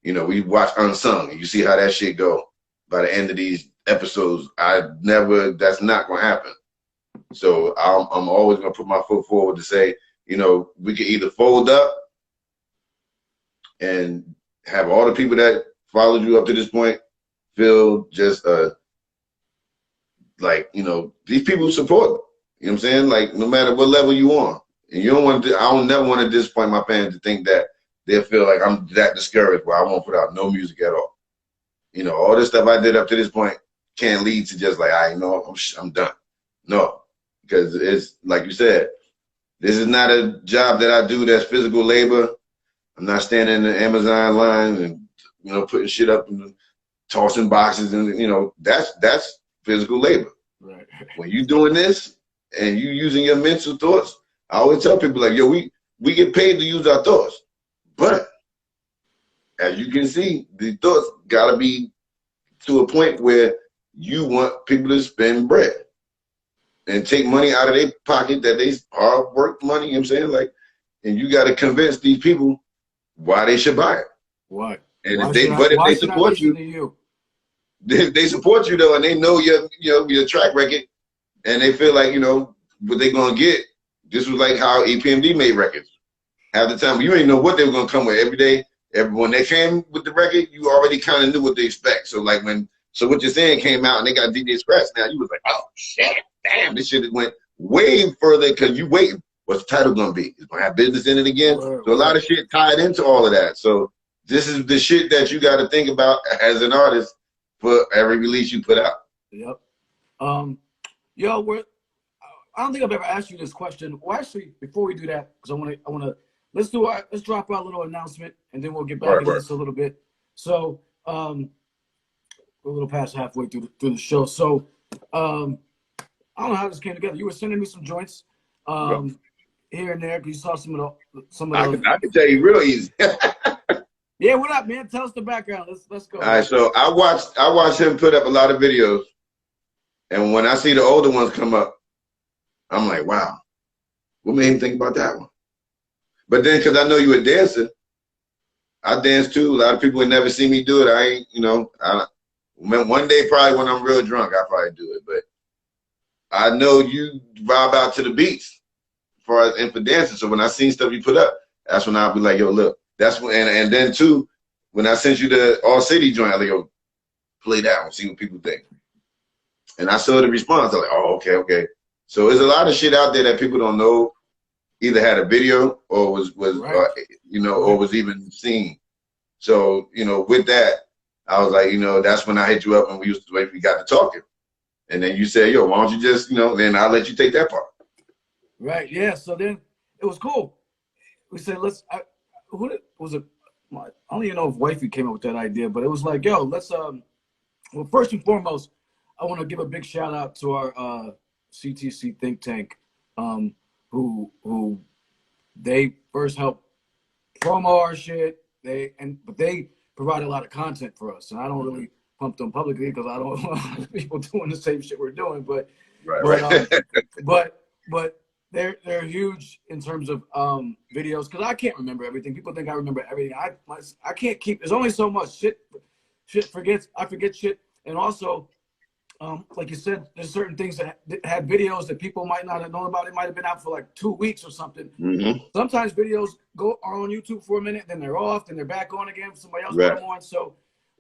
you know, we watch Unsung and you see how that shit go. By the end of these episodes, that's not going to happen. So I'm always going to put my foot forward to say, you know, we can either fold up and have all the people that followed you up to this point feel just like, you know, these people support. You know what I'm saying? Like, no matter what level you on. And you don't want to, I don't never want to disappoint my fans to think that they'll feel like I'm that discouraged where I won't put out no music at all. You know, all this stuff I did up to this point can't lead to just like, I know I'm done. No, because it's like you said, this is not a job that I do that's physical labor. I'm not standing in the Amazon line and, you know, putting shit up and tossing boxes and, you know, that's physical labor. Right. When you doing this and you using your mental thoughts, I always tell people like, yo, we get paid to use our thoughts. But as you can see, the thoughts gotta be to a point where you want people to spend bread and take money out of their pocket that they hard work money, you know what I'm saying? Like, and you gotta convince these people why they should buy it. What? And Why if they support you, they support you though, and they know your track record, and they feel like, you know, what they gonna get. This was like how EPMD made records. Half the time, you ain't know what they were gonna come with every day. When they came with the record, you already kind of knew what they expect. So like So What You're Saying came out and they got DJ Scratch now, you was like, oh shit, damn, this shit went way further because you waiting. What's the title gonna be? It's gonna have business in it again. So a lot of shit tied into all of that. So this is the shit that you got to think about as an artist for every release you put out. Yep. Yo, I don't think I've ever asked you this question. Well, actually, before we do that, because I want to, let's drop our little announcement, and then we'll get back into this a little bit. So, we're a little past halfway through the show. So, I don't know how this came together. You were sending me some joints, here and there, because you saw some of those. I can tell you real easy. Yeah, what up, man? Tell us the background. Let's go. All right, so I watched him put up a lot of videos, and when I see the older ones come up, I'm like, wow, what made him think about that one? But then, because I know you a dancer, I dance too. A lot of people would never see me do it. I ain't, you know, one day probably when I'm real drunk, I probably do it. But I know you vibe out to the beats as far as for dancing. So when I seen stuff you put up, that's when I'll be like, yo, look, that's when, and then too, when I sent you the All City joint, I like, yo, play that one, see what people think. And I saw the response. I was like, oh, okay. So there's a lot of shit out there that people don't know, either had a video or was you know, or was even seen. So, you know, with that, I was like, you know, that's when I hit you up and we got to talking. And then you said, yo, why don't you just, you know, then I'll let you take that part. Right. Yeah. So then it was cool. We said, who was it? I don't even know if Wifey came up with that idea, but it was like, yo, let's, well, first and foremost, I want to give a big shout out to our CTC think tank, who they first helped promo our shit. But they provide a lot of content for us, and I don't really pump them publicly because I don't want people doing the same shit we're doing. But but they're huge in terms of videos, because I can't remember everything. People think I remember everything. I can't keep. There's only so much shit. I forget shit, and also. Like you said, there's certain things that had videos that people might not have known about. It might have been out for like 2 weeks or something. Mm-hmm. Sometimes videos are on YouTube for a minute, then they're off, then they're back on again. Somebody else put them on. So,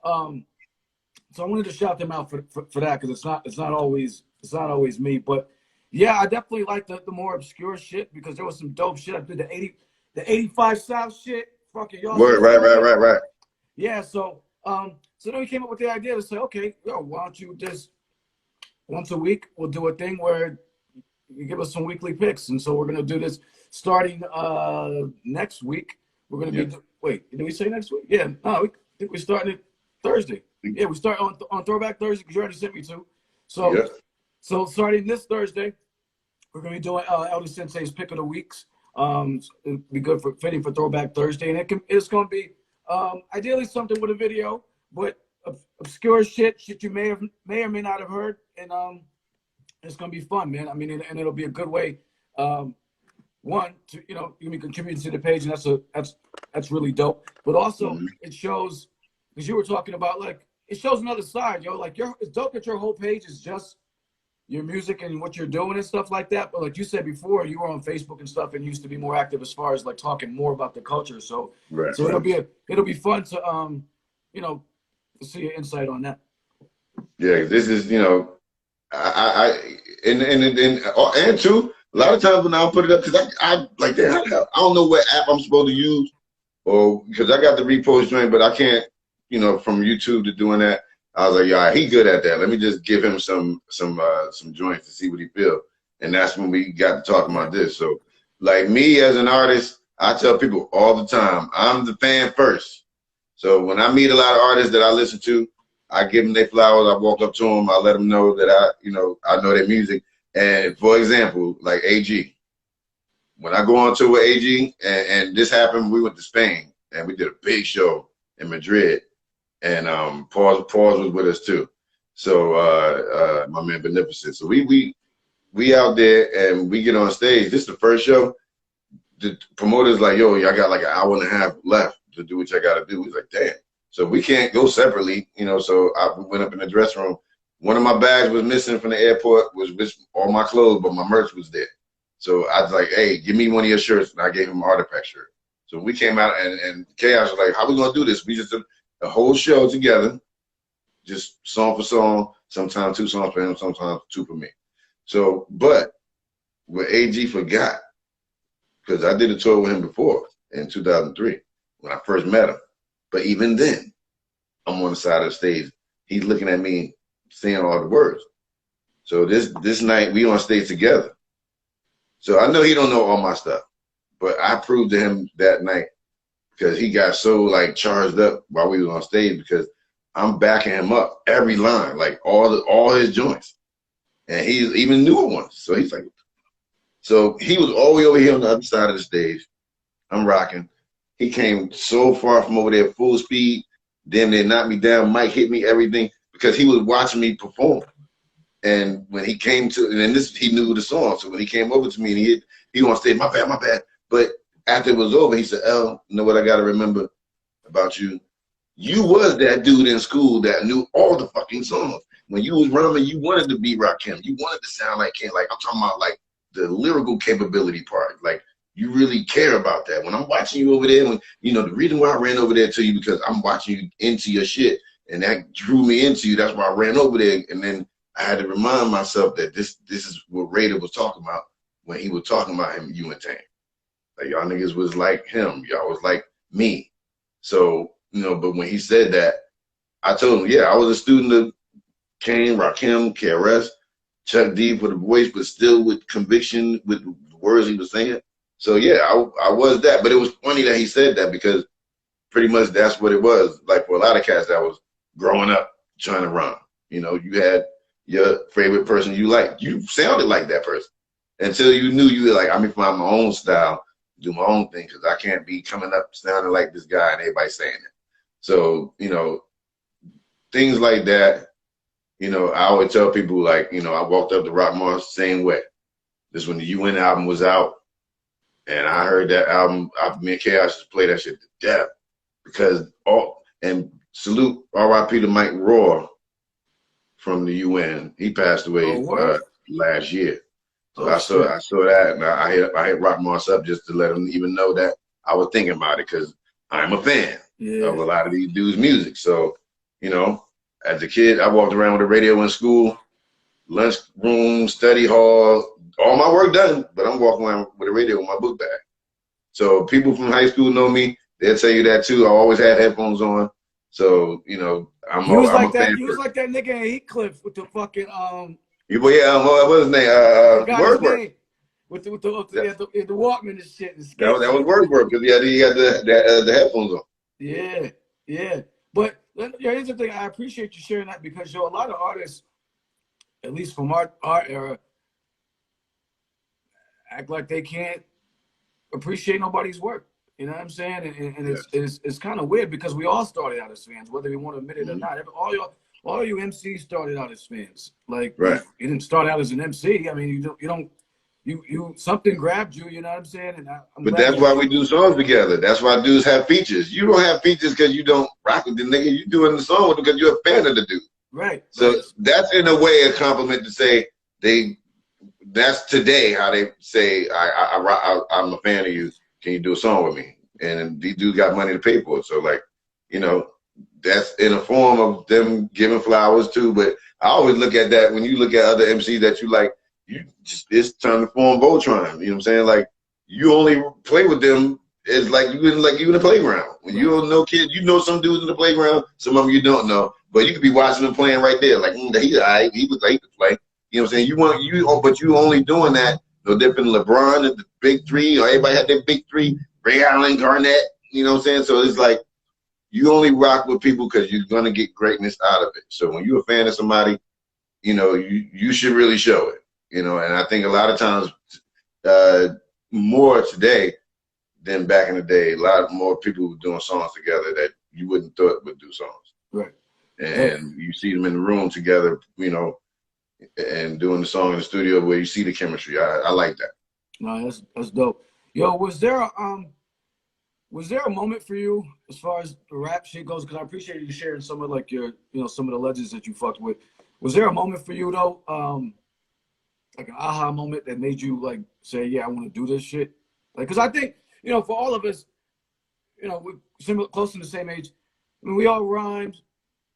so I wanted to shout them out for that, because it's not always me. But yeah, I definitely like the more obscure shit, because there was some dope shit. I did the 85 South shit. Fucking y'all. Right. Yeah. So then we came up with the idea to say, okay, yo, why don't you just once a week, we'll do a thing where you give us some weekly picks. And so we're going to do this starting next week. We're going to be, wait, did we say next week? Yeah, no, I think we're starting it Thursday. Yeah, we start on Throwback Thursday, because you already sent me to. So, so starting this Thursday, we're going to be doing Elder Sensei's Pick of the Weeks. It'll be good for fitting for Throwback Thursday. And it's going to be ideally something with a video, but obscure shit you may or may not have heard, and it's gonna be fun, man. I mean, and it'll be a good way, one to you can contribute to the page, and that's really dope. But also, it shows, because you were talking about, like, it shows another side, yo. Like, it's dope that your whole page is just your music and what you're doing and stuff like that. But like you said before, you were on Facebook and stuff and used to be more active as far as like talking more about the culture. So it'll be fun to to see your insight on that. Yeah, this is and too, a lot of times when I put it up, because I like that, I don't know what app I'm supposed to use, or because I got the repost joint, but I can't, from YouTube to doing that. I was like, yeah, he good at that. Let me just give him some joints to see what he feel. And that's when we got to talking about this. So, like, me as an artist, I tell people all the time, I'm the fan first. So when I meet a lot of artists that I listen to, I give them their flowers. I walk up to them. I let them know that I know their music. And for example, like AG, when I go on tour with AG, and this happened, we went to Spain and we did a big show in Madrid. And Paul was with us too. So my man Beneficent. So we out there and we get on stage. This is the first show. The promoter's like, yo, y'all got like an hour and a half left to do what y'all gotta do. He's like, damn. So we can't go separately, so we went up in the dressing room. One of my bags was missing from the airport, was all my clothes, but my merch was there. So I was like, hey, give me one of your shirts. And I gave him an artifact shirt. So we came out and Chaos was like, how we gonna do this? We just did the whole show together, just song for song, sometimes 2 songs for him, sometimes 2 for me. So, but what AG forgot, because I did a tour with him before in 2003 when I first met him. But even then, I'm on the side of the stage. He's looking at me, saying all the words. So this night we on stage together. So I know he don't know all my stuff, but I proved to him that night, because he got so like charged up while we was on stage, because I'm backing him up every line, like all his joints, and he's even newer ones. So he's like, so he was all the way over here on the other side of the stage. I'm rocking. He came so far from over there, full speed. Damn, they knocked me down. Mike hit me, everything, because he was watching me perform. And when he came to, and he knew the song. So when he came over to me and he on stage, my bad. But after it was over, he said, "L, you know what I gotta remember about you? You was that dude in school that knew all the fucking songs. When you was rhyming, you wanted to be Rakim. You wanted to sound like him. Like, I'm talking about like the lyrical capability part. Like, you really care about that. When I'm watching you over there, when the reason why I ran over there to you, because I'm watching you into your shit, and that drew me into you. That's why I ran over there. And then I had to remind myself that this is what Raider was talking about when he was talking about him, you and Tang. Like, y'all niggas was like him. Y'all was like me. So, but when he said that, I told him, yeah, I was a student of Kane, Rakim, KRS, Chuck D for the voice, but still with conviction with the words he was saying. So, yeah, I was that. But it was funny that he said that, because pretty much that's what it was. Like, for a lot of cats that was growing up trying to rhyme. You had your favorite person you liked. You sounded like that person until you knew you were like, I'm gonna find my own style, do my own thing, because I can't be coming up sounding like this guy and everybody saying it. So, things like that, I always tell people, like, I walked up to Rockmore same way. This when the UN album was out, and I heard that album, me and Chaos just play that shit to death, because and salute R.I.P. to Mike Rohr from the UN. He passed away last year. So I saw that, and I hit Rock Moss up just to let him even know that I was thinking about it, because I'm a fan of a lot of these dudes' music. So, as a kid, I walked around with a radio in school, lunch room, study hall, all my work done, but I'm walking around with a radio in my book bag. So people from high school know me. They'll tell you that too. I always had headphones on. So, I'm he was a like that. fan. He was like that nigga in Heathcliff with the fucking what was his name? Wordsworth. With the Walkman and shit. And that was Wordsworth, because he had the headphones on. Yeah. But here's the thing. I appreciate you sharing that, because a lot of artists, at least from our era, act like they can't appreciate nobody's work. You know what I'm saying? And Yes. it's kind of weird because we all started out as fans, whether we want to admit it or not. All you MCs started out as fans. Like, Right. you didn't start out as an MC. I mean, you something grabbed you. You know what I'm saying? And I'm But glad that's why we do songs together. That's why dudes have features. You don't have features because you don't rock with the nigga. You doing the song with him because you're a fan of the dude. Right. So that's in a way a compliment to say that's today how they say I'm a fan of you. Can you do a song with me? And these dudes got money to pay for it. So like, you know, that's in a form of them giving flowers too. But I always look at that when you look at other MCs that you like, it's time to form Voltron. You know what I'm saying? Like you only play with them is like you in the playground. When you don't know kids, you know some dudes in the playground, some of them you don't know. But you could be watching them playing right there, like he was late to play. You know what I'm saying? But you only doing that no different than LeBron and the big three, or everybody had their big three, Ray Allen, Garnett. You know what I'm saying? So it's like you only rock with people because you're gonna get greatness out of it. So when you're a fan of somebody, you know you should really show it. You know, and I think a lot of times more today than back in the day, a lot more people were doing songs together that you wouldn't thought would do songs. Right. And you see them in the room together, you know, and doing the song in the studio where you see the chemistry. I like that. No, that's dope. Yo, was there a moment for you as far as the rap shit goes? Because I appreciate you sharing some of like your, you know, some of the legends that you fucked with. Was there a moment for you though, like an aha moment that made you like say, yeah, I want to do this shit? Like, because I think, you know, for all of us, you know, we're similar, close to the same age. I mean, we all rhymed,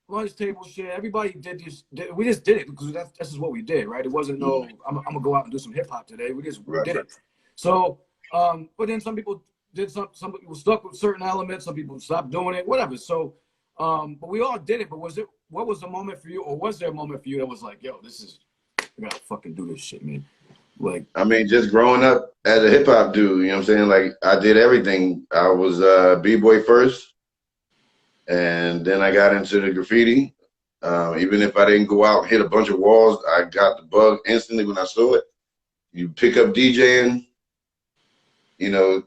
lunch table shit. Everybody did this. We just did it because that's just what we did, right? It wasn't no, I'm gonna go out and do some hip hop today. We did it. So, but then some people did some people stuck with certain elements. Some people stopped doing it, whatever. So, but we all did it. But what was the moment for you, or was there a moment for you that was like, yo, I gotta fucking do this shit, man? Like, I mean, just growing up as a hip hop dude, you know what I'm saying? Like I did everything. I was B-boy first, and then I got into the graffiti. Even if I didn't go out and hit a bunch of walls, I got the bug instantly when I saw it. You pick up DJing, you know,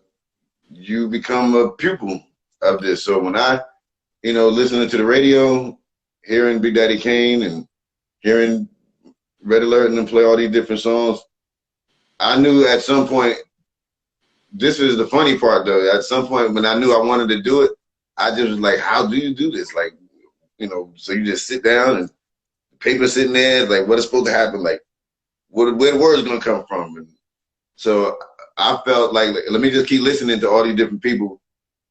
you become a pupil of this. So when I, you know, listening to the radio, hearing Big Daddy Kane and hearing Red Alert and them play all these different songs, I knew at some point, this is the funny part though, at some point when I knew I wanted to do it, I just was like, how do you do this? Like, you know, so you just sit down and the paper sitting there, like what is supposed to happen? Like, where the words gonna come from? And so I felt like, let me just keep listening to all these different people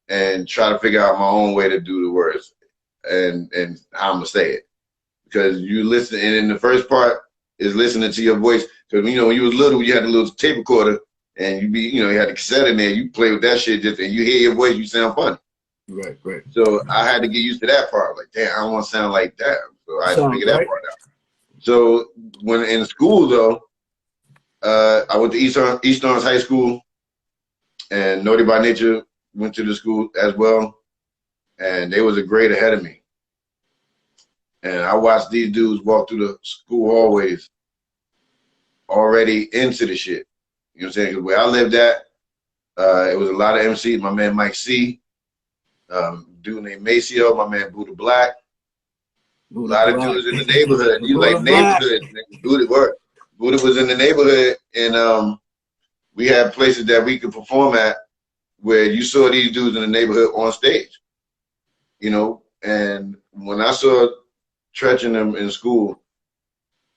and try to figure out my own way to do the words and how I'm gonna say it. Because you listen, and in the first part is listening to your voice. Because you know, when you was little, you had a little tape recorder, and you had the cassette in there. You play with that shit, and you hear your voice, you sound funny. Right. So I had to get used to that part. Like, damn, I don't want to sound like that. So I had to figure that part out. So when in school though, I went to East Orange High School, and Naughty by Nature went to the school as well, and they was a grade ahead of me. And I watched these dudes walk through the school hallways already into the shit. You know what I'm saying? 'Cause where I lived at, it was a lot of MCs. My man Mike C, dude named Maceo, my man Buddha Black. A lot of dudes in the neighborhood. You like neighborhood. Buddha was in the neighborhood, and we had places that we could perform at where you saw these dudes in the neighborhood on stage. You know, and when I saw Treach and them in school,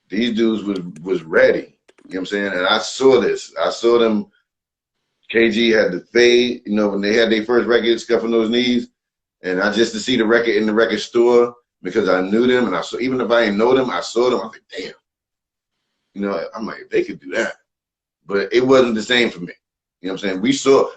these dudes was ready. You know what I'm saying? And I saw this. I saw them. KG had the fade, you know, when they had their first record, Scuffing Those Knees. And I just to see the record in the record store because I knew them. And I saw, even if I didn't know them, I saw them. I was like, damn. You know, I'm like, they could do that. But it wasn't the same for me. You know what I'm saying? We saw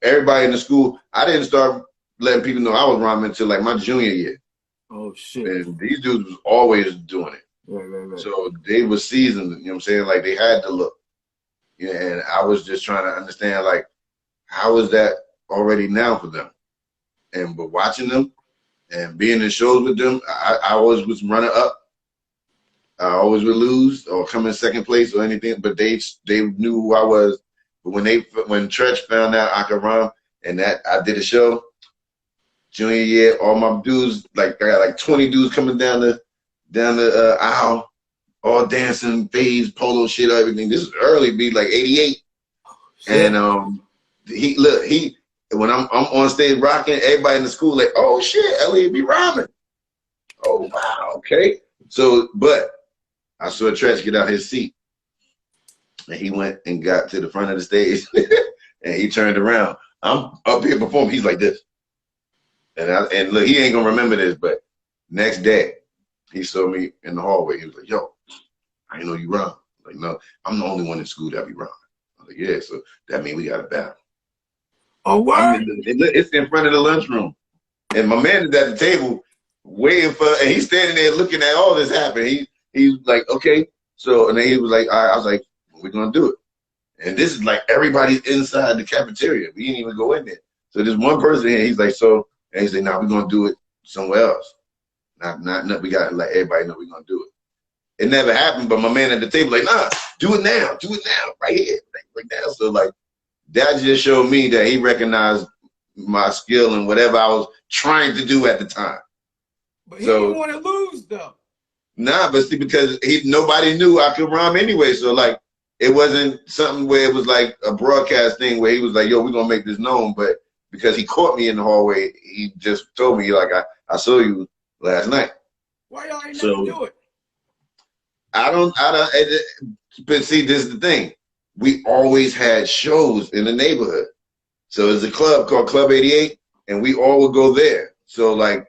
everybody in the school. I didn't start letting people know I was rhyming until like my junior year. Oh, shit. And these dudes was always doing it. Right. So they were seasoned, you know what I'm saying? Like they had to look. Yeah, and I was just trying to understand, like, how is that already now for them? And but watching them and being in shows with them, I always was runner up. I always would lose or come in second place or anything, but they knew who I was. But when Treach found out I could rhyme, And that I did a show junior year. All my dudes, like I got like 20 dudes coming down the aisle, all dancing, phase, polo shit, everything. This is early, be like 88. Shit. And he when I'm on stage rocking, everybody in the school like, oh shit, Elliot be rhyming. Oh wow, okay. So, but I saw Treach get out his seat, and he went and got to the front of the stage, and he turned around. I'm up here performing. He's like this, and look, he ain't gonna remember this, but next day he saw me in the hallway. He was like, "Yo, I didn't know you rhyme." I'm like, no, I'm the only one in school that be rhyming. I was like, yeah, so that means we got a battle. Oh, what? It's in front of the lunchroom, and my man is at the table waiting for, and he's standing there looking at all this happen. He's like, okay, so, and then he was like, all right. I was like, we're gonna do it. And this is like everybody's inside the cafeteria. We didn't even go in there. So there's one person here. He's like, so, and he said, nah, we're gonna do it somewhere else. Not. We gotta let everybody know we're gonna do it. It never happened, but my man at the table like, nah, do it now, right here, right now. So like, that just showed me that he recognized my skill and whatever I was trying to do at the time. But he didn't want to lose though. Nah, but see, because nobody knew I could rhyme anyway. So like, it wasn't something where it was like a broadcast thing where he was like, yo, we're gonna make this known. But because he caught me in the hallway, he just told me like, I saw you last night. Why y'all ain't never do it? I don't, but see, this is the thing. We always had shows in the neighborhood. So there's a club called Club 88, and we all would go there. So like,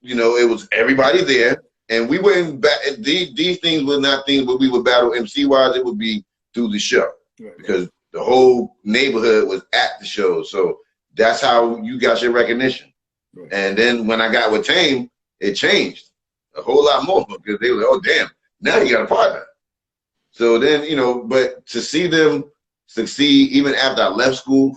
you know, it was everybody there. And we wouldn't, these things were not things where we would battle MC-wise. It would be through the show. Right. Because the whole neighborhood was at the show. So that's how you got your recognition. Right. And then when I got with Tame, it changed a whole lot more because they were like, oh, damn, now you got a partner. So then, you know, but to see them succeed, even after I left school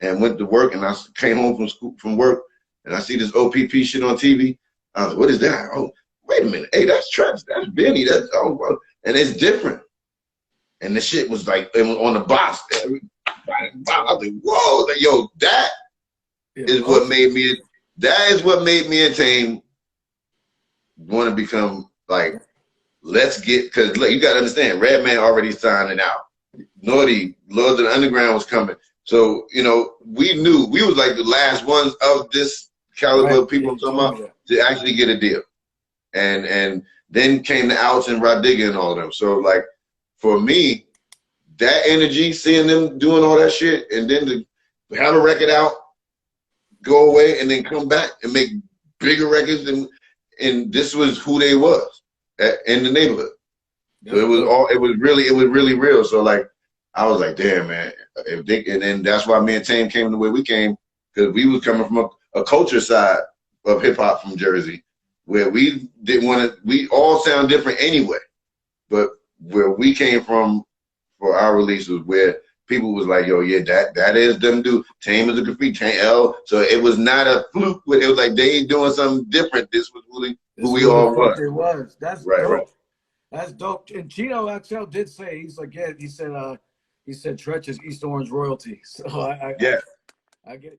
and went to work, and I came home from work, and I see this OPP shit on TV, I was like, what is that? Oh, wait a minute. Hey, that's Treach. That's Benny. That's, oh, wow. And it's different. And the shit was like, it was on the box. I was like, whoa, like, yo, that is what made me, and Tame want to become like, let's get, because look, you got to understand, Redman already signed it out. Naughty, Lords of the Underground was coming. So, you know, we knew, we was like the last ones of this caliber of people I'm talking about to actually get a deal. And then came the Outs and Rod Digger and all of them. So like, for me, that energy, seeing them doing all that shit, and then to have a record out, go away, and then come back and make bigger records, and this was who they was in the neighborhood. So it was really real. So like, I was like, damn, man. And then that's why me and Tame came the way we came, because we was coming from a culture side of hip hop from Jersey, where we didn't want to, we all sound different anyway. But where we came from for our release was where people was like, yo, yeah, that is them dude. Tame is a graffiti, Tame L. So it was not a fluke, but it was like they ain't doing something different. This was really who we all was. It was. That's right, dope. right. That's dope. And Chino XL did say, he's like, yeah, he said Treach is East Orange royalty. So I get it.